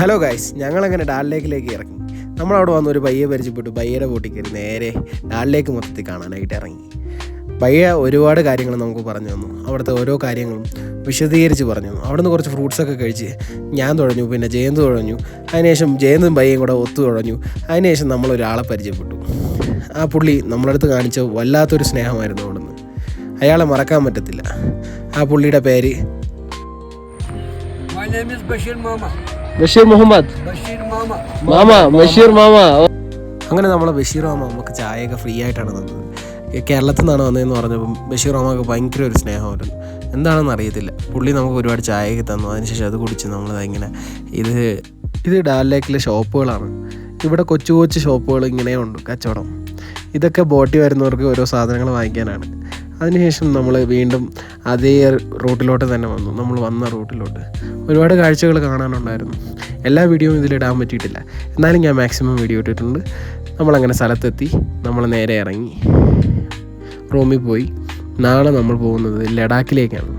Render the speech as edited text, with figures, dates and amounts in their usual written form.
Hello guys, ഞങ്ങളങ്ങനെ ഡാൽ ലേക്കിലേക്ക് ഇറങ്ങി. നമ്മളവിടെ വന്ന് ഒരു ബയ്യെ പരിചയപ്പെട്ടു. ബയ്യയുടെ ബോട്ടിൽ കയറി നേരെ ഡാൽ ലേക്ക് മൊത്തത്തിൽ കാണാനായിട്ട് ഇറങ്ങി. ബയ്യ ഒരുപാട് കാര്യങ്ങൾ നമുക്ക് പറഞ്ഞു തന്നു. അവിടുത്തെ ഓരോ കാര്യങ്ങളും വിശദീകരിച്ച് പറഞ്ഞു തന്നു. അവിടെ നിന്ന് കുറച്ച് ഫ്രൂട്ട്സൊക്കെ കഴിച്ച് ഞാൻ തുഴഞ്ഞു, പിന്നെ ജയന്ത് തുഴഞ്ഞു. അതിനുശേഷം ജയന്തും ബയ്യയും കൂടെ ഒത്തു തുഴഞ്ഞു. അതിനുശേഷം നമ്മളൊരാളെ പരിചയപ്പെട്ടു. ആ പുള്ളി നമ്മളടുത്ത് കാണിച്ച വല്ലാത്തൊരു സ്നേഹമായിരുന്നു അവിടുന്ന്. അയാളെ മറക്കാൻ പറ്റത്തില്ല. ആ പുള്ളിയുടെ പേര് ബഷീർ മുഹമ്മദ് ബഷീർ മാമ. അങ്ങനെ നമ്മളെ ബഷീർ മാമ നമുക്ക് ചായയൊക്കെ ഫ്രീ ആയിട്ടാണ് തന്നത്. കേരളത്തിൽ നിന്നാണ് വന്നതെന്ന് പറഞ്ഞപ്പം ബഷീർ മാമക്ക് ഭയങ്കര ഒരു സ്നേഹമായിരുന്നു. എന്താണെന്ന് അറിയത്തില്ല. പുള്ളി നമുക്ക് ഒരുപാട് ചായയൊക്കെ തന്നു. അതിനുശേഷം അത് കുടിച്ച് നമ്മളിങ്ങനെ ഇത് ഡാൽ ലേക്കിലെ ഷോപ്പുകളാണ്. ഇവിടെ കൊച്ചു കൊച്ചു ഷോപ്പുകൾ ഇങ്ങനെ ഉണ്ട് കച്ചവടം. ഇതൊക്കെ ബോട്ടിൽ വരുന്നവർക്ക് ഓരോ സാധനങ്ങൾ വാങ്ങിക്കാനാണ്. അതിനുശേഷം നമ്മൾ വീണ്ടും അതേ റൂട്ടിലോട്ട് തന്നെ വന്നു. നമ്മൾ വന്ന റൂട്ടിലോട്ട് ഒരുപാട് കാഴ്ചകൾ കാണാനുണ്ടായിരുന്നു. എല്ലാ വീഡിയോയും ഇതിലിടാൻ പറ്റിയിട്ടില്ല, എന്നാലും ഞാൻ മാക്സിമം വീഡിയോ ഇട്ടിട്ടുണ്ട്. നമ്മളങ്ങനെ സ്ഥലത്തെത്തി. നമ്മൾ നേരെ ഇറങ്ങി റൂമിൽ പോയി. നാളെ നമ്മൾ പോകുന്നത് ലഡാക്കിലേക്കാണ്.